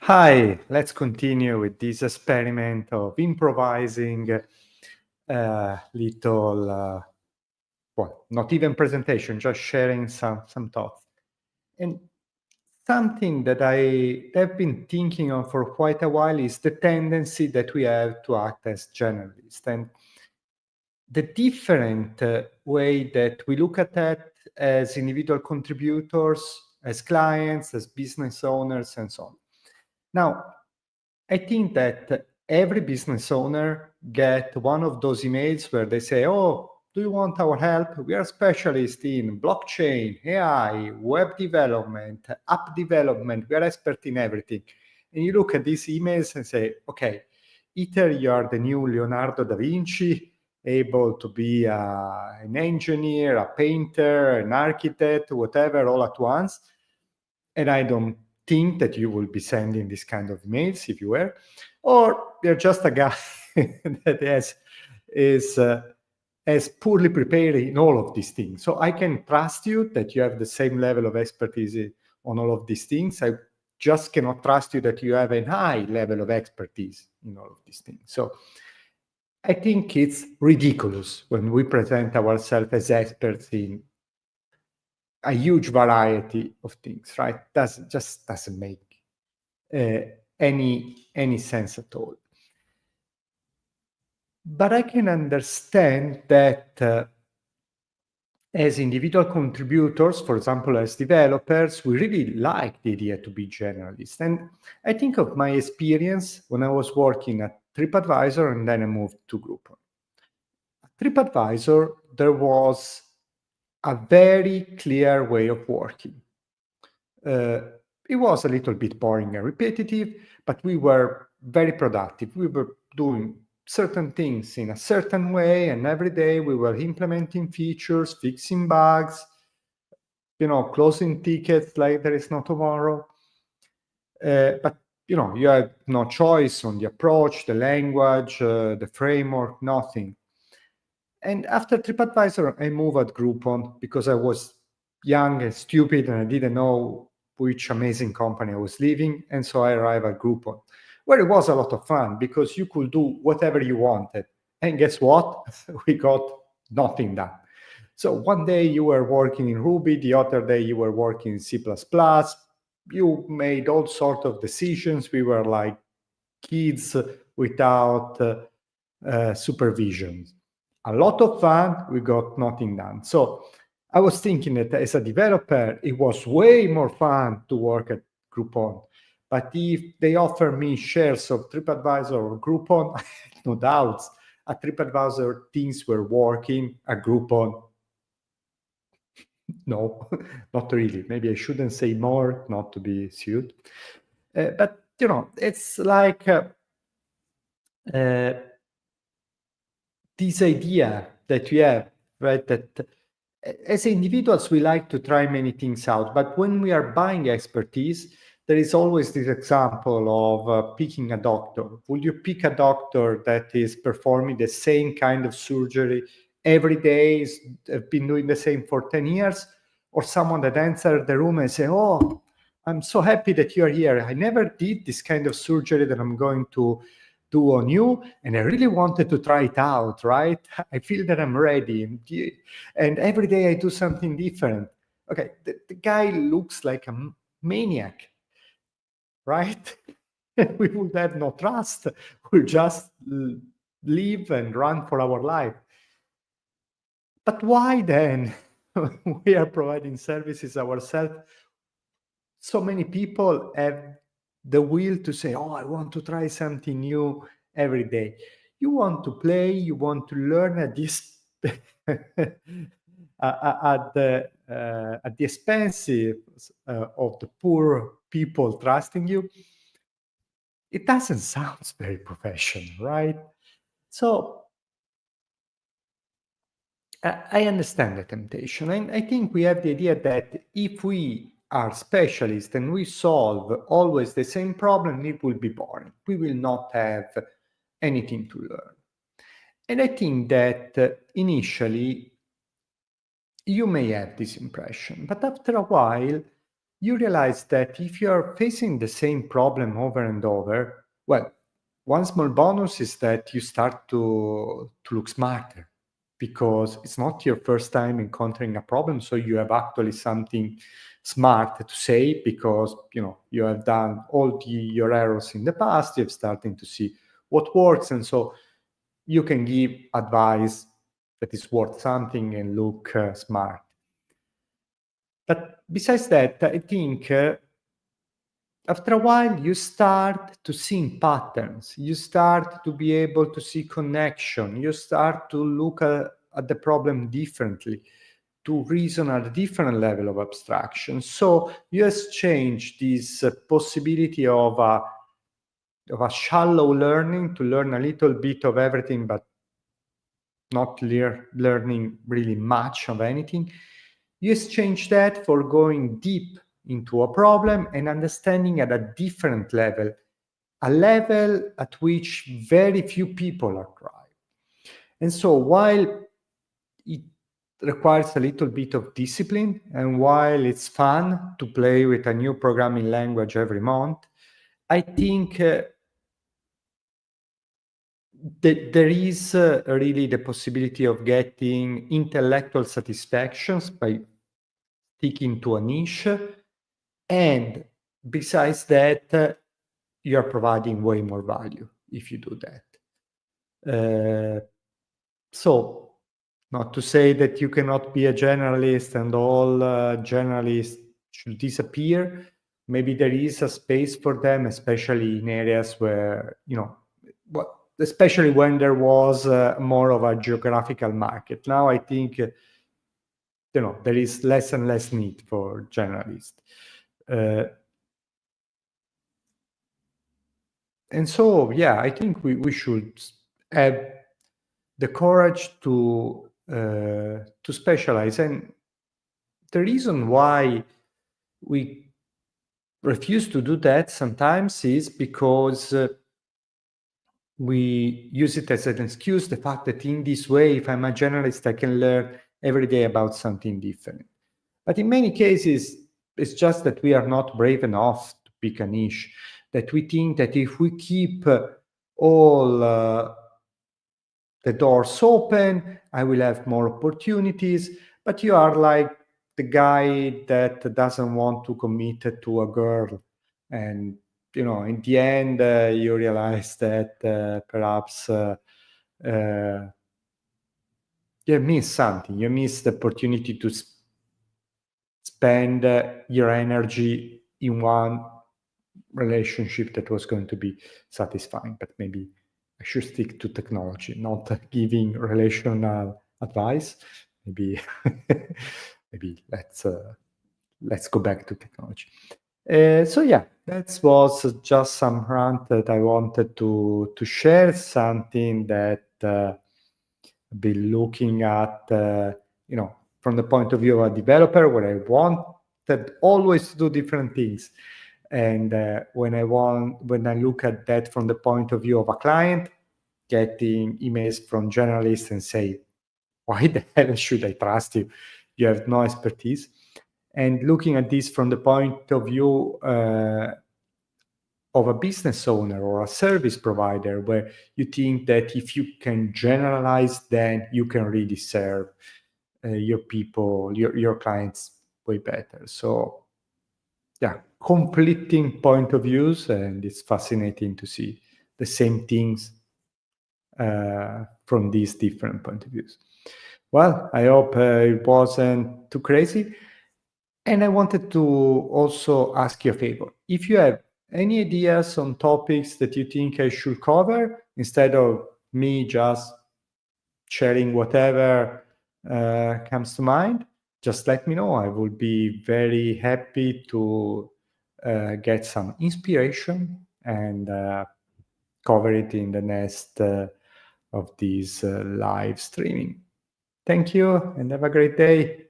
Hi, let's continue with this experiment of improvising little, well, not even presentation, just sharing some thoughts. And something that I have been thinking of for quite a while is the tendency that we have to act as generalists and the different way that we look at that as individual contributors, as clients, as business owners, and so on. Now, I think that every business owner get one of those emails where they say, "Oh, do you want our help? We are specialists in blockchain, AI, web development, app development. We are expert in everything." And you look at these emails and say, "Okay, either you are the new Leonardo da Vinci, able to be an engineer, a painter, an architect, whatever, all at once." And I don't think that you will be sending this kind of emails if you were, or you're just a guy that is poorly prepared in all of these things. So I can trust you that you have the same level of expertise on all of these things. I just cannot trust you that you have a high level of expertise in all of these things. So I think it's ridiculous when we present ourselves as experts in a huge variety of things, right? Just doesn't make any sense at all. But I can understand that as individual contributors, for example, as developers, we really like the idea to be generalist. And I think of my experience when I was working at TripAdvisor and then I moved to Groupon. At TripAdvisor, there was a very clear way of working. It was a little bit boring and repetitive, but we were very productive. We were doing certain things in a certain way, and every day we were implementing features, fixing bugs, closing tickets like there is no tomorrow. But you have no choice on the approach, the language, the framework, nothing. And after TripAdvisor, I moved at Groupon because I was young and stupid and I didn't know which amazing company I was leaving. And so I arrived at Groupon, where it was a lot of fun because you could do whatever you wanted. And guess what? We got nothing done. So one day you were working in Ruby, the other day you were working in C++. You made all sorts of decisions. We were like kids without supervision. A lot of fun, we got nothing done. So I was thinking that as a developer, it was way more fun to work at Groupon. But if they offer me shares of TripAdvisor or Groupon, I had no doubts. At TripAdvisor, things were working. At Groupon, no, not really. Maybe I shouldn't say more, not to be sued. But, it's like this idea that we have, right? That as individuals, we like to try many things out, but when we are buying expertise, there is always this example of picking a doctor. Will you pick a doctor that is performing the same kind of surgery every day, has been doing the same for 10 years, or someone that enters the room and say, "Oh, I'm so happy that you're here. I never did this kind of surgery that I'm going to do on you, and I really wanted to try it out, right? I feel that I'm ready. And every day I do something different." Okay, the guy looks like a maniac, right? We would have no trust. We'll just live and run for our life. But why then we are providing services ourselves? So many people have the will to say, "Oh, I want to try something new every day." You want to play, you want to learn at this at the expense of the poor people trusting you. It doesn't sound very professional, right? So I understand the temptation. And I think we have the idea that if we are specialists and we solve always the same problem, it will be boring. We will not have anything to learn. And I think that initially you may have this impression, but after a while, you realize that if you are facing the same problem over and over, well, one small bonus is that you start to look smarter because it's not your first time encountering a problem, so you have actually something smart to say because you have done all your errors in the past. You're starting to see what works, and so you can give advice that is worth something and look smart. But besides that, I think after a while you start to see patterns, you start to be able to see connection, you start to look at the problem differently, to reason at a different level of abstraction. So you exchange this possibility of a shallow learning, to learn a little bit of everything but not learning really much of anything. You exchange that for going deep into a problem and understanding at a different level, a level at which very few people arrive. And so while it requires a little bit of discipline, and while it's fun to play with a new programming language every month, I think there is really the possibility of getting intellectual satisfactions by sticking to a niche. And besides that, you're providing way more value if you do that. So, not to say that you cannot be a generalist and all generalists should disappear. Maybe there is a space for them, especially in areas where, especially when there was more of a geographical market. Now I think, there is less and less need for generalists. And so, yeah, I think we should have the courage to specialize. And the reason why we refuse to do that sometimes is because we use it as an excuse, the fact that in this way, if I'm a generalist, I can learn every day about something different. But in many cases, it's just that we are not brave enough to pick a niche, that we think that if we keep all the doors open, I will have more opportunities. But you are like the guy that doesn't want to commit to a girl. And, in the end, you realize that perhaps you miss something. You miss the opportunity to spend your energy in one relationship that was going to be satisfying. But maybe I should stick to technology, not giving relational advice. Maybe maybe let's go back to technology. So yeah, that was just some rant that I wanted to share, something that I've been looking at, from the point of view of a developer, where I wanted always to do different things. And when I look at that from the point of view of a client, getting emails from journalists and say, why the hell should I trust you? You have no expertise. And looking at this from the point of view of a business owner or a service provider, where you think that if you can generalize, then you can really serve your people, your clients way better. So yeah, conflicting point of views, and it's fascinating to see the same things from these different point of views. Well, I hope it wasn't too crazy. And I wanted to also ask you a favor. If you have any ideas on topics that you think I should cover, instead of me just sharing whatever comes to mind, just let me know. I would be very happy to get some inspiration and cover it in the next of these live streaming. Thank you and have a great day.